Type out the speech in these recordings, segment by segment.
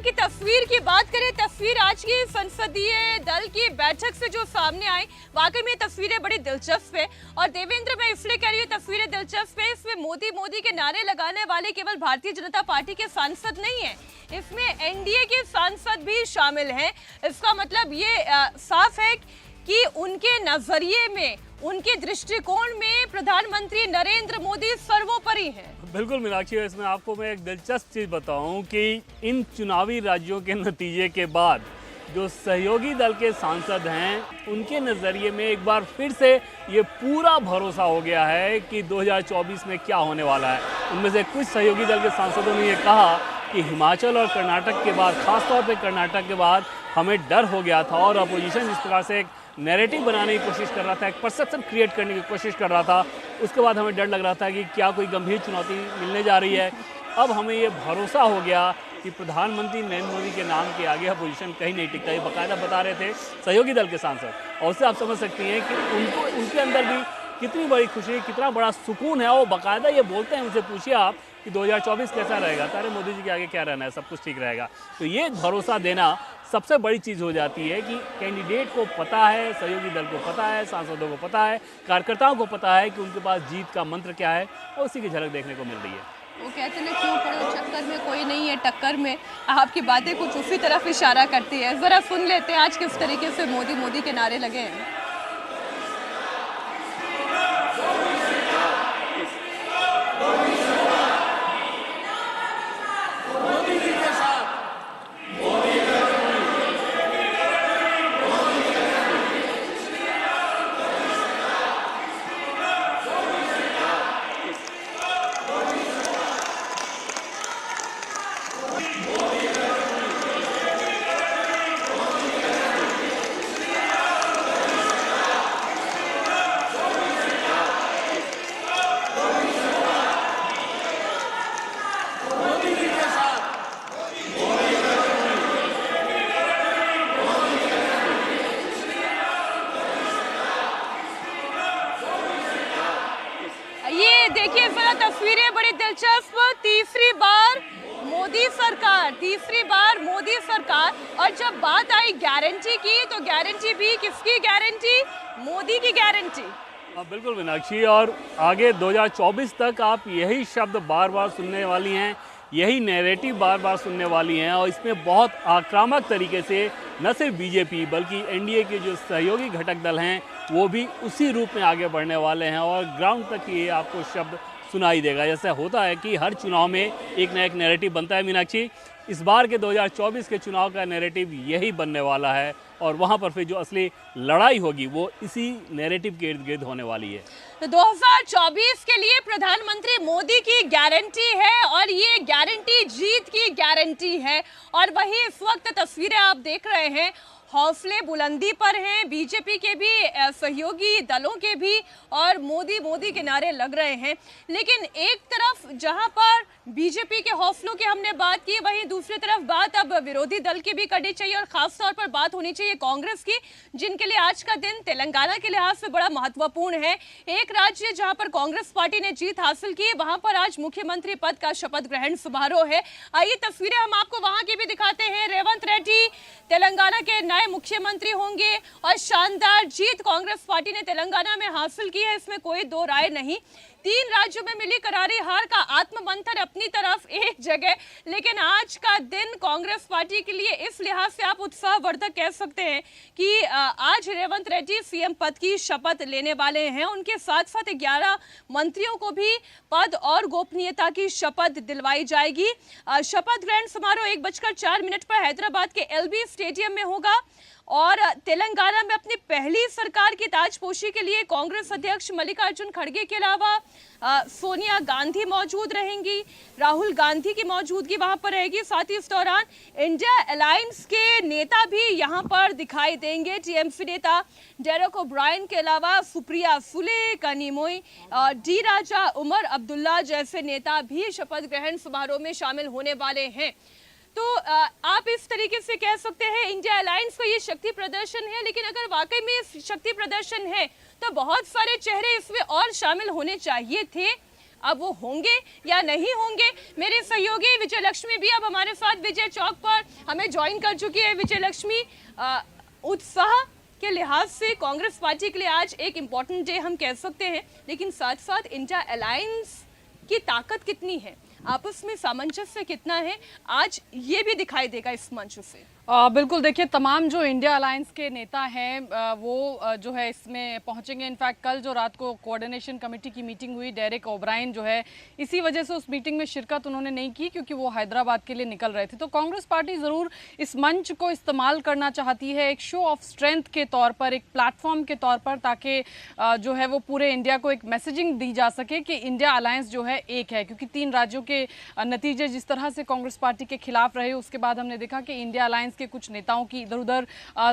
की तस्वीर की बात करें, तस्वीर आज की संसदीय दल की बैठक से जो सामने आई, वाकई में तस्वीरें बड़ी दिलचस्प है। और देवेंद्र, मैं इसलिए कह रही हूँ तस्वीरें दिलचस्प है, इसमें मोदी मोदी के नारे लगाने वाले केवल भारतीय जनता पार्टी के सांसद नहीं है, इसमें एनडीए के सांसद भी शामिल हैं। इसका मतलब ये साफ है कि उनके नजरिए में, उनके दृष्टिकोण में प्रधानमंत्री नरेंद्र मोदी सर्वोपरि हैं। बिल्कुल मीनाक्षी, इसमें आपको मैं एक दिलचस्प चीज़ बताऊं कि इन चुनावी राज्यों के नतीजे के बाद जो सहयोगी दल के सांसद हैं उनके नज़रिए में एक बार फिर से ये पूरा भरोसा हो गया है कि 2024 में क्या होने वाला है। उनमें से कुछ सहयोगी दल के सांसदों ने ये कहा कि हिमाचल और कर्नाटक के बाद, खासतौर पे कर्नाटक के बाद हमें डर हो गया था और अपोजिशन जिस प्रकार से एक नैरेटिव बनाने की कोशिश कर रहा था, एक परसेप्शन क्रिएट करने की कोशिश कर रहा था, उसके बाद हमें डर लग रहा था कि क्या कोई गंभीर चुनौती मिलने जा रही है। अब हमें ये भरोसा हो गया कि प्रधानमंत्री नरेंद्र मोदी के नाम के आगे अपोजिशन कहीं नहीं टिकता। ये बाकायदा बता रहे थे सहयोगी दल के सांसद, और उससे आप समझ सकती हैं कि उनके अंदर भी कितनी बड़ी खुशी, कितना बड़ा सुकून है। वो बाकायदा ये बोलते हैं, उनसे पूछिए आप कि 2024 कैसा रहेगा, तारे मोदी जी के आगे क्या रहना है, सब कुछ ठीक रहेगा। तो ये भरोसा देना सबसे बड़ी चीज़ हो जाती है कि कैंडिडेट को पता है, सहयोगी दल को पता है, सांसदों को पता है, कार्यकर्ताओं को पता है कि उनके पास जीत का मंत्र क्या है, और उसी की झलक देखने को मिल रही है। वो कहते हैं क्यों पड़े चक्कर में, कोई नहीं है टक्कर में। आपकी बातें कुछ उसी तरफ इशारा करती है। जरा सुन लेते हैं आज किस तरीके से मोदी मोदी के नारे लगे हैं। देखिए जरा तस्वीरें बड़ी दिलचस्प। तीसरी बार मोदी सरकार। और जब बात आई गारंटी की, तो गारंटी भी किसकी गारंटी? मोदी की गारंटी। बिल्कुल मीनाक्षी, और आगे 2024 तक आप यही शब्द बार बार सुनने वाली हैं, यही नैरेटिव बार बार सुनने वाली हैं। और इसमें बहुत आक्रामक तरीके से न सिर्फ बीजेपी बल्कि एनडीए के जो सहयोगी घटक दल हैं वो भी उसी रूप में आगे बढ़ने वाले हैं, और ग्राउंड तक ये आपको शब्द सुनाई देगा। जैसे होता है कि हर चुनाव में एक ना एक नैरेटिव बनता है मीनाक्षी, इस बार के 2024 के चुनाव का नैरेटिव यही बनने वाला है, और वहाँ पर फिर जो असली लड़ाई होगी वो इसी नैरेटिव के इर्द गिर्द होने वाली है। तो 2024 के लिए प्रधानमंत्री मोदी की गारंटी है, और ये गारंटी जीत की गारंटी है। और वही इस वक्त तस्वीरें आप देख रहे हैं, हौसले बुलंदी पर हैं, बीजेपी के भी, सहयोगी दलों के भी, और मोदी के नारे लग रहे हैं। लेकिन एक तरफ जहां पर बीजेपी के हौसलों की हमने बात की, वहीं दूसरी तरफ बात अब विरोधी दल की भी करनी चाहिए, और खास तौर पर बात होनी चाहिए कांग्रेस की, जिनके लिए आज का दिन तेलंगाना के लिहाज से बड़ा महत्वपूर्ण है। एक राज्य जहां पर कांग्रेस पार्टी ने जीत हासिल की, वहां पर आज मुख्यमंत्री पद का शपथ ग्रहण समारोह है। आइए तस्वीरें हम आपको वहां की भी दिखाते हैं। रेवंत रेड्डी तेलंगाना के नए मुख्यमंत्री होंगे, और शानदार जीत कांग्रेस पार्टी ने तेलंगाना में हासिल की है, इसमें कोई दो राय नहीं। 3 राज्यों में मिली करारी हार का आत्ममंथन अपनी तरफ एक जगह, लेकिन आज का दिन कांग्रेस पार्टी के लिए इस लिहाज से आप उत्साहवर्धक कह सकते हैं कि आज रेवंत रेड्डी सीएम पद की शपथ लेने वाले हैं। उनके साथ साथ 11 मंत्रियों को भी पद और गोपनीयता की शपथ दिलवाई जाएगी। शपथ ग्रहण समारोह 1:04 पर हैदराबाद के एलबी स्टेडियम में होगा, और तेलंगाना में अपनी पहली सरकार की ताजपोशी के लिए कांग्रेस अध्यक्ष मल्लिकार्जुन खड़गे के अलावा सोनिया गांधी मौजूद रहेंगी, राहुल गांधी की मौजूदगी वहां पर रहेगी। साथ ही इस दौरान इंडिया अलायंस के नेता भी यहां पर दिखाई देंगे। टीएमसी नेता डेरेक ओब्रायन के अलावा सुप्रिया सुले, कनिमोई, डी राजा, उमर अब्दुल्ला जैसे नेता भी शपथ ग्रहण समारोह में शामिल होने वाले हैं। तो आप इस तरीके से कह सकते हैं इंडिया अलायंस का ये शक्ति प्रदर्शन है, लेकिन अगर वाकई में शक्ति प्रदर्शन है तो बहुत सारे चेहरे इसमें और शामिल होने चाहिए थे। अब वो होंगे या नहीं होंगे। मेरे सहयोगी विजय लक्ष्मी भी अब हमारे साथ विजय चौक पर हमें ज्वाइन कर चुकी है। विजय लक्ष्मी, उत्साह के लिहाज से कांग्रेस पार्टी के लिए आज एक इम्पॉर्टेंट डे हम कह सकते हैं, लेकिन साथ साथ इंडिया अलायंस की ताकत कितनी है, आपस में सामंजस्य कितना है, आज ये भी दिखाई देगा इस मंच से। बिल्कुल, देखिए तमाम जो इंडिया अलायंस के नेता हैं वो जो है इसमें पहुंचेंगे। इनफैक्ट कल जो रात को कोऑर्डिनेशन कमेटी की मीटिंग हुई, डेरेक ओब्रायन जो है इसी वजह से उस मीटिंग में शिरकत उन्होंने नहीं की क्योंकि वो हैदराबाद के लिए निकल रहे थे। तो कांग्रेस पार्टी ज़रूर इस मंच को इस्तेमाल करना चाहती है एक शो ऑफ स्ट्रेंथ के तौर पर, एक प्लेटफॉर्म के तौर पर, ताकि जो है वो पूरे इंडिया को एक मैसेजिंग दी जा सके कि इंडिया अलायंस जो है एक है। क्योंकि 3 राज्यों के नतीजे जिस तरह से कांग्रेस पार्टी के खिलाफ रहे, उसके बाद हमने देखा कि इंडिया अलायंस के कुछ नेताओं की इधर उधर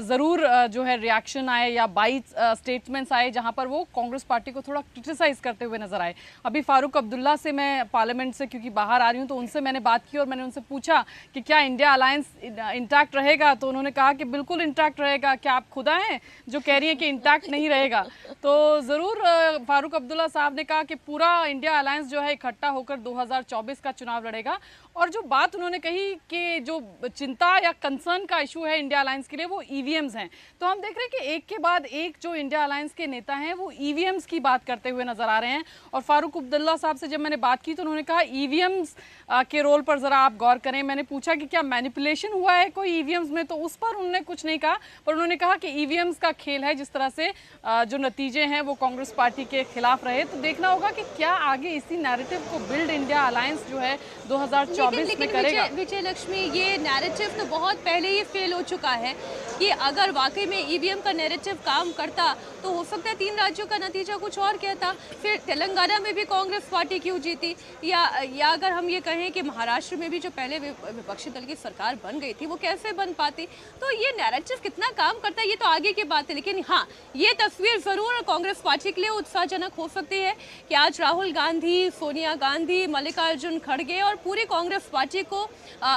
ज़रूर जो है रिएक्शन आए या बाइट स्टेटमेंट्स आए जहां पर वो कांग्रेस पार्टी को थोड़ा क्रिटिसाइज करते हुए नजर आए। अभी फारूक अब्दुल्ला से मैं पार्लियामेंट से क्योंकि बाहर आ रही हूं तो उनसे मैंने बात की और मैंने उनसे पूछा कि क्या इंडिया अलायंस इंटैक्ट रहेगा, तो उन्होंने कहा कि बिल्कुल इंटैक्ट रहेगा। क्या आप खुदा हैं जो कह रही हैं कि इंटैक्ट नहीं रहेगा? तो ज़रूर फारूक अब्दुल्ला साहब ने कहा कि पूरा इंडिया अलायंस जो है इकट्ठा होकर 2024 का चुनाव लड़ेगा। और जो बात उन्होंने कही कि जो चिंता या कंसर्न का इशू है इंडिया अलायंस के लिए वो ईवीएम्स हैं, तो हम देख रहे हैं कि एक के बाद एक जो इंडिया अलायंस के नेता हैं वो ईवीएम्स की बात करते हुए नजर आ रहे हैं। और फारूक अब्दुल्ला साहब से जब मैंने बात की तो उन्होंने कहा ईवीएम्स के रोल पर ज़रा आप गौर करें। मैंने पूछा कि क्या मैनिपुलेशन हुआ है कोई ईवीएम्स में, तो उस पर उन्होंने कुछ नहीं कहा, पर उन्होंने कहा कि ईवीएम्स का खेल है, जिस तरह से जो नतीजे हैं वो कांग्रेस पार्टी के खिलाफ रहे। तो देखना होगा कि क्या आगे इसी नैरेटिव को बिल्ड इंडिया अलायंस जो है 2024 में करेगा। विजय लक्ष्मी, ये नैरेटिव तो बहुत पहले ही फेल हो चुका है कि अगर वाकई में ईवीएम का नैरेटिव काम करता तो हो सकता है 3 राज्यों का नतीजा कुछ और कहता। फिर तेलंगाना में भी कांग्रेस पार्टी क्यों जीती, या अगर हम ये कहें कि महाराष्ट्र में भी जो पहले विपक्षी दल की सरकार बन गई थी वो कैसे बन पाती। तो ये नैरेटिव कितना काम करता है ये तो आगे की बात है, लेकिन हाँ, ये तस्वीर ज़रूर कांग्रेस पार्टी के लिए उत्साहजनक हो सकती है कि आज राहुल गांधी, सोनिया गांधी, मल्लिकार्जुन खड़गे और पूरी कांग्रेस पार्टी को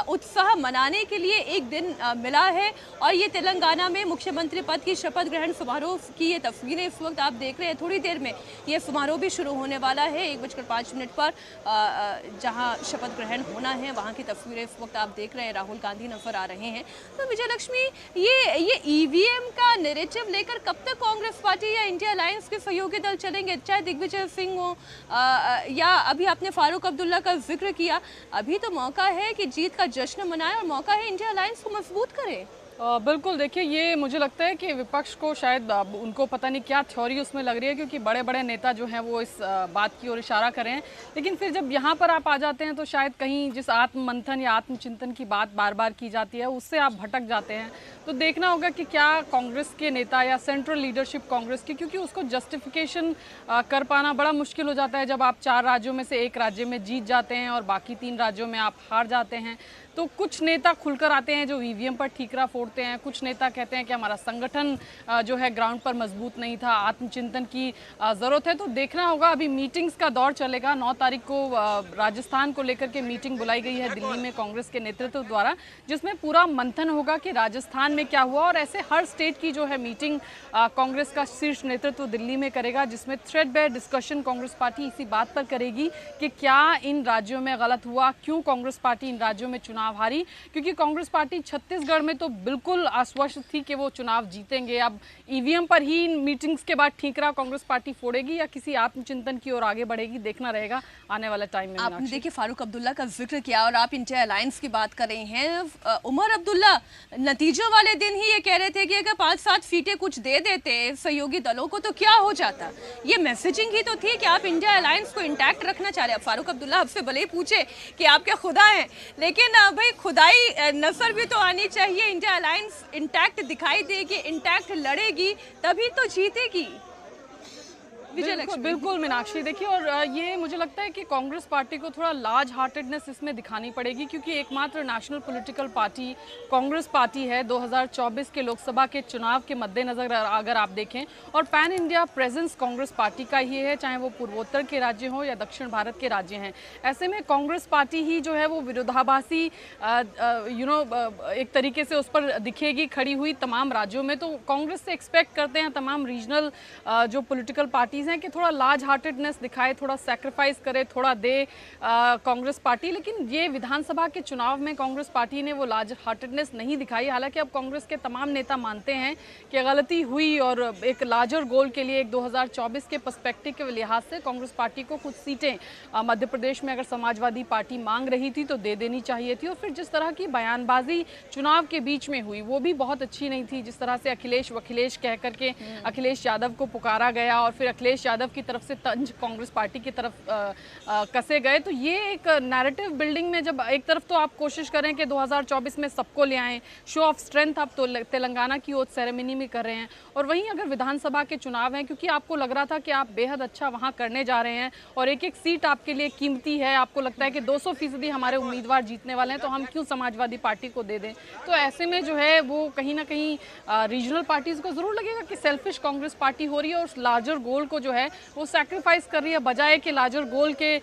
उत्साह मनाने के लिए एक दिन मिला है। और ये तेलंगाना में मुख्यमंत्री पद की शपथ ग्रहण समारोह की ये तस्वीरें इस वक्त आप देख रहे हैं। थोड़ी देर में ये समारोह भी शुरू होने वाला है, 1:05 पर जहां शपथ ग्रहण होना है वहां की तस्वीरें इस वक्त आप देख रहे हैं। राहुल गांधी नजर आ रहे हैं। तो विजय लक्ष्मी, ये ईवीएम का नैरेटिव लेकर कब तक कांग्रेस पार्टी या इंडिया अलायंस के सहयोगी दल चलेंगे, चाहे दिग्विजय सिंह हो या अभी आपने फारूक अब्दुल्ला का जिक्र किया। अभी तो मौका है कि जीत का जश्न मनाएं और मौका है इंडिया अलायंस को मजबूत करें। बिल्कुल, देखिए ये मुझे लगता है कि विपक्ष को शायद उनको पता नहीं क्या थ्योरी उसमें लग रही है, क्योंकि बड़े बड़े नेता जो हैं वो इस बात की ओर इशारा कर रहे हैं। लेकिन फिर जब यहाँ पर आप आ जाते हैं तो शायद कहीं जिस आत्ममंथन या आत्मचिंतन की बात बार बार की जाती है उससे आप भटक जाते हैं। तो देखना होगा कि क्या कांग्रेस के नेता या सेंट्रल लीडरशिप कांग्रेस की, क्योंकि उसको जस्टिफिकेशन कर पाना बड़ा मुश्किल हो जाता है जब आप 4 राज्यों में से एक राज्य में जीत जाते हैं और बाकी 3 राज्यों में आप हार जाते हैं। तो कुछ नेता खुलकर आते हैं जो ईवीएम पर ठीकरा फोड़ते हैं, कुछ नेता कहते हैं कि हमारा संगठन जो है ग्राउंड पर मजबूत नहीं था, आत्मचिंतन की ज़रूरत है। तो देखना होगा, अभी मीटिंग्स का दौर चलेगा। 9 तारीख को राजस्थान को लेकर के मीटिंग बुलाई गई है दिल्ली में कांग्रेस के नेतृत्व द्वारा, जिसमें पूरा मंथन होगा कि राजस्थान में क्या हुआ। और ऐसे हर स्टेट की जो है मीटिंग कांग्रेस का शीर्ष नेतृत्व दिल्ली में करेगा, जिसमें थ्रेडबेयर डिस्कशन कांग्रेस पार्टी इसी बात पर करेगी कि क्या इन राज्यों में गलत हुआ, क्यों कांग्रेस पार्टी इन राज्यों में चुनाव हारी। क्योंकि कांग्रेस पार्टी छत्तीसगढ़ में तो बिल्कुल आश्वस्त थी कि वो चुनाव जीतेंगे। अब ईवीएम पर ही इन मीटिंग्स के बाद ठीकरा कांग्रेस पार्टी फोड़ेगी या किसी आत्मचिंतन की ओर आगे बढ़ेगी, देखना रहेगा आने वाला टाइम में। आपने देखिए फारूक अब्दुल्ला का जिक्र किया और आप इंडिया अलायंस की बात कर रहे हैं। उमर अब्दुल्ला नतीजों वाले दिन ही ये कह रहे थे कि अगर 5-7 सीटें कुछ दे देते सहयोगी दलों को तो क्या हो जाता। ये मैसेजिंग ही तो थी कि आप इंडिया अलायंस को इंटैक्ट रखना चाह रहे हैं। फारूक अब्दुल्ला आपसे भले ही पूछे कि आप क्या खुदा हैं, लेकिन भाई खुदाई नजर भी तो आनी चाहिए। इंडिया अलायंस इंटैक्ट दिखाई देगी, इंटैक्ट लड़ेगी, तभी तो जीतेगी। बिल्कुल मीनाक्षी, देखिए और ये मुझे लगता है कि कांग्रेस पार्टी को थोड़ा लार्ज हार्टेडनेस इसमें दिखानी पड़ेगी, क्योंकि एकमात्र national political party Congress party है 2024 के लोकसभा के चुनाव के मद्देनजर अगर आप देखें, और pan India presence Congress party का ही है, चाहे वो पूर्वोत्तर के राज्य हों या दक्षिण भारत के राज्य हैं। ऐसे में कांग्रेस पार्टी ही जो है वो विरोधाभासी एक तरीके से उस पर दिखेगी खड़ी हुई तमाम राज्यों में। तो कांग्रेस से एक्सपेक्ट करते हैं तमाम रीजनल जो पॉलिटिकल पार्टी पार्टीज हैं कि थोड़ा लार्ज हार्टेडनेस दिखाए, थोड़ा सेक्रीफाइस करे, थोड़ा दे कांग्रेस पार्टी, लेकिन ये विधानसभा के चुनाव में कांग्रेस पार्टी ने वो लार्ज हार्टेडनेस नहीं दिखाई। हालांकि अब कांग्रेस के तमाम नेता मानते हैं कि गलती हुई और एक लार्जर गोल के लिए एक 2024 के पर्सपेक्टिव के लिहाज से कांग्रेस पार्टी को कुछ सीटें मध्य प्रदेश में अगर समाजवादी पार्टी मांग रही थी तो दे देनी चाहिए थी। और फिर जिस तरह की बयानबाजी चुनाव के बीच में हुई वो भी बहुत अच्छी नहीं थी। जिस तरह से अखिलेश वखिलेश कह करके अखिलेश यादव को पुकारा गया और फिर अखिलेश यादव की तरफ से तंज कांग्रेस पार्टी की तरफ कसे गए, तो ये एक नैरेटिव बिल्डिंग में जब एक तरफ तो आप कोशिश करें कि 2024 में सबको ले आएं, शो ऑफ स्ट्रेंथ आप तो तेलंगाना की ओथ सेरेमनी में कर रहे हैं, और वहीं अगर विधानसभा के चुनाव हैं क्योंकि आपको लग रहा था कि आप बेहद अच्छा वहां करने जा रहे हैं और एक एक सीट आपके लिए कीमती है, आपको लगता है कि 200% हमारे उम्मीदवार जीतने वाले हैं तो हम क्यों समाजवादी पार्टी को दे दें। तो ऐसे में जो है वो कहीं ना कहीं रीजनल पार्टीज को जरूर लगेगा कि सेल्फिश कांग्रेस पार्टी हो रही है और उस लार्जर गोल को जो है वो सैक्रिफाइस कर रही है, बजाय कि लार्जर गोल के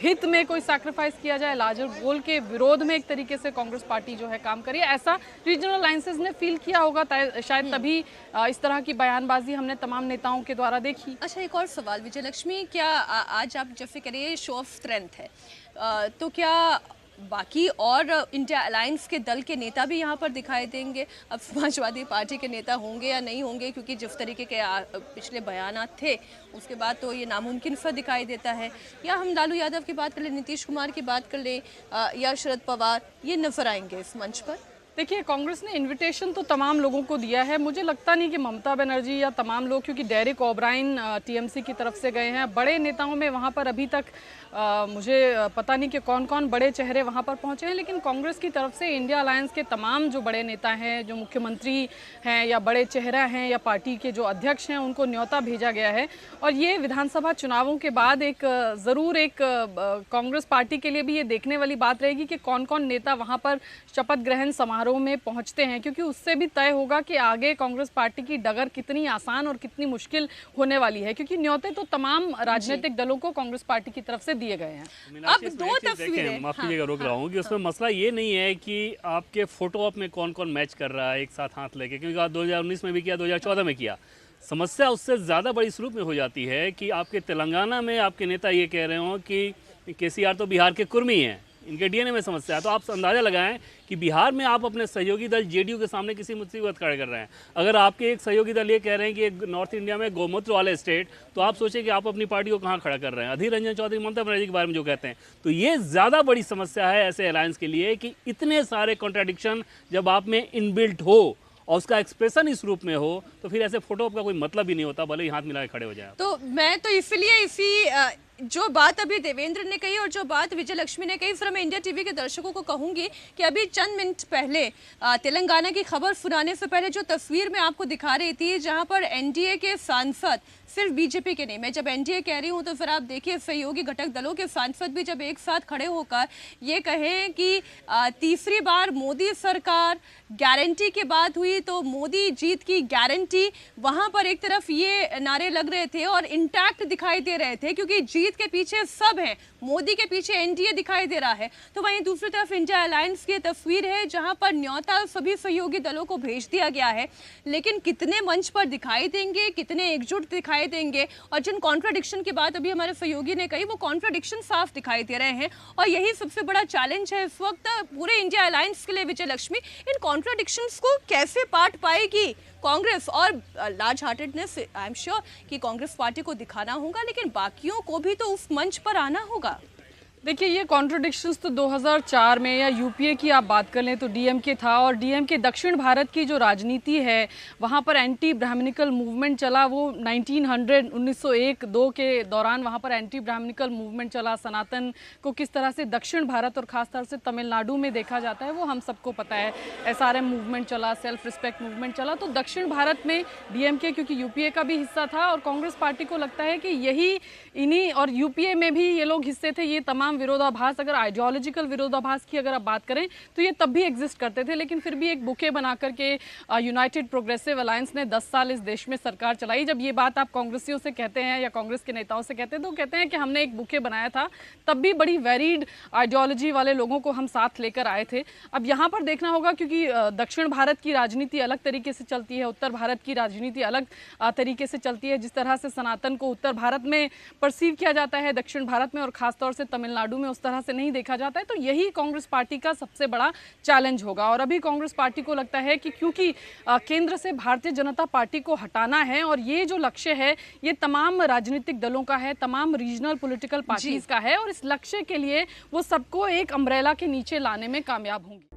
हित में कोई सैक्रिफाइस किया जाए, लार्जर गोल के विरोध में एक तरीके से कांग्रेस पार्टी जो है काम करी है। ऐसा रीजनल अलायंसेस ने फील किया होगा, शायद तभी इस तरह की बयानबाजी हमने तमाम नेताओं के द्वारा देखी। अच्छा, एक और सवाल विजय लक्ष्मी, क्या आज आप जैसे करिए शो ऑफ स्ट्रेंथ है, तो क्या बाकी और इंडिया अलायंस के दल के नेता भी यहाँ पर दिखाई देंगे? अब समाजवादी पार्टी के नेता होंगे या नहीं होंगे, क्योंकि जिस तरीके के पिछले बयानात थे उसके बाद तो ये नामुमकिन सा दिखाई देता है। या हम लालू यादव की बात कर लें, नीतीश कुमार की बात कर लें, या शरद पवार, ये नजर आएंगे इस मंच पर? देखिए, कांग्रेस ने इनविटेशन तो तमाम लोगों को दिया है। मुझे लगता नहीं कि ममता बनर्जी या तमाम लोग, क्योंकि डेरेक ओब्रायन टीएमसी की तरफ से गए हैं, बड़े नेताओं में वहाँ पर अभी तक मुझे पता नहीं कि कौन कौन बड़े चेहरे वहाँ पर पहुँचे हैं, लेकिन कांग्रेस की तरफ से इंडिया अलायंस के तमाम जो बड़े नेता हैं, जो मुख्यमंत्री हैं या बड़े चेहरा हैं या पार्टी के जो अध्यक्ष हैं, उनको न्योता भेजा गया है। और ये विधानसभा चुनावों के बाद एक ज़रूर एक कांग्रेस पार्टी के लिए भी ये देखने वाली बात रहेगी कि कौन कौन नेता वहाँ पर शपथ ग्रहण समारोह में पहुंचते हैं, क्योंकि उससे भी तय होगा कि आगे कांग्रेस पार्टी की डगर कितनी आसान और कितनी मुश्किल होने वाली है, क्योंकि न्योते तो तमाम राजनीतिक दलों को कांग्रेस पार्टी की तरफ से दिए गए हैं। अब दो तस्वीरें, माफ कीजिएगा रोक रहा हूँ, कि उसमें मसला ये नहीं है कि आपके फोटो आप में कौन कौन मैच कर रहा है एक साथ हाथ लेके, क्योंकि आप 2019 में भी किया, 2014 में किया। समस्या उससे ज़्यादा बड़ी स्वरूप में हो जाती है कि आपके तेलंगाना में आपके नेता ये कह रहे हो कि केसीआर तो बिहार के कुर्मी हैं, इनके डीएनए में समस्या है। तो आप अंदाज़ा लगाएं कि बिहार में आप अपने सहयोगी दल जेडीयू के सामने किसी मुसीबत खड़े कर रहे हैं। अगर आपके एक सहयोगी दल ये कह रहे हैं कि नॉर्थ इंडिया में गौमूत्र वाले स्टेट, तो आप सोचें कि आप अपनी पार्टी को कहाँ खड़ा कर रहे हैं। अधीर रंजन चौधरी ममता बनर्जी के बारे में जो कहते हैं, तो ये ज़्यादा बड़ी समस्या है ऐसे अलायंस के लिए कि इतने सारे कॉन्ट्राडिक्शन जब आप में इनबिल्ट हो और उसका एक्सप्रेशन इस रूप में हो, तो फिर ऐसे फोटो का कोई मतलब ही नहीं होता, भले ही हाथ मिला के खड़े हो जाए। तो मैं तो इसलिए इसी जो बात अभी देवेंद्र ने कही और जो बात विजय लक्ष्मी ने कही, फिर मैं इंडिया टीवी के दर्शकों को कहूंगी कि अभी चंद मिनट पहले तेलंगाना की खबर सुनाने से पहले जो तस्वीर मैं आपको दिखा रही थी, जहां पर एनडीए के सांसद, सिर्फ बीजेपी के नहीं, मैं जब एनडीए कह रही हूं तो फिर आप देखिए सहयोगी घटक दलों के सांसद भी जब एक साथ खड़े होकर ये कहें कि तीसरी बार मोदी सरकार, गारंटी की बात हुई तो मोदी जीत की गारंटी, वहां पर एक तरफ ये नारे लग रहे थे और इंटैक्ट दिखाई दे रहे थे, क्योंकि जीत के पीछे सब हैं, मोदी के पीछे एनडीए दिखाई दे रहा है। तो वहीं दूसरी तरफ इंडिया अलायंस की तस्वीर है जहां पर न्योता सभी सहयोगी दलों को भेज दिया गया है, लेकिन कितने मंच पर दिखाई देंगे, कितने एकजुट दिखाई देंगे, और जिन कॉन्ट्राडिक्शन की बात अभी हमारे सहयोगी ने कही वो कॉन्ट्राडिक्शन साफ दिखाई दे रहे हैं। और यही सबसे बड़ा चैलेंज है इस वक्त पूरे इंडिया अलायंस के लिए विजय लक्ष्मी, इन कॉन्ट्राडिक्शंस को कैसे पाट पाएगी कांग्रेस। और large heartedness I am sure कि कांग्रेस पार्टी को दिखाना होगा, लेकिन बाकियों को भी तो उस मंच पर आना होगा। देखिए, ये कॉन्ट्रडिक्शंस तो 2004 में या यूपीए की आप बात कर लें तो डीएमके था, और डीएमके दक्षिण भारत की जो राजनीति है वहाँ पर एंटी ब्राह्मणिकल मूवमेंट चला। वो 1901-2 के दौरान वहाँ पर एंटी ब्राह्मणिकल मूवमेंट चला। सनातन को किस तरह से दक्षिण भारत और ख़ासतौर से तमिलनाडु में देखा जाता है वो हम सबको पता है। एसआरएम मूवमेंट चला, सेल्फ रिस्पेक्ट मूवमेंट चला। तो दक्षिण भारत में डीएमके क्योंकि यूपीए का भी हिस्सा था और कांग्रेस पार्टी को लगता है कि यही इन्हीं, और यूपीए में भी ये लोग हिस्से थे, ये तमाम तमाम विरोधाभास, अगर आइडियोलॉजिकल विरोधाभास की अगर आप बात करें तो ये तब भी एग्जिस्ट करते थे, लेकिन फिर भी एक बुके बना करके यूनाइटेड प्रोग्रेसिव अलायंस ने 10 साल इस देश में सरकार चलाई। जब ये बात आप कांग्रेसियों से कहते हैं या कांग्रेस के नेताओं से कहते हैं तो कहते हैं कि हमने एक बुके बनाया था, तब भी बड़ी वेरीड आइडियोलॉजी वाले लोगों को हम साथ लेकर आए थे। अब यहाँ पर देखना होगा, क्योंकि दक्षिण भारत की राजनीति अलग तरीके से चलती है, उत्तर भारत की राजनीति अलग तरीके से चलती है। जिस तरह से सनातन को उत्तर भारत में परसीव किया जाता है, दक्षिण भारत में और खासतौर से तमिलनाडु में उस तरह से नहीं देखा जाता है। तो यही कांग्रेस पार्टी का सबसे बड़ा चैलेंज होगा। और अभी कांग्रेस पार्टी को लगता है कि क्योंकि केंद्र से भारतीय जनता पार्टी को हटाना है और ये जो लक्ष्य है ये तमाम राजनीतिक दलों का है, तमाम रीजनल पॉलिटिकल पार्टीज का है, और इस लक्ष्य के लिए वो सबको एक अम्ब्रेला के नीचे लाने में कामयाब होंगी।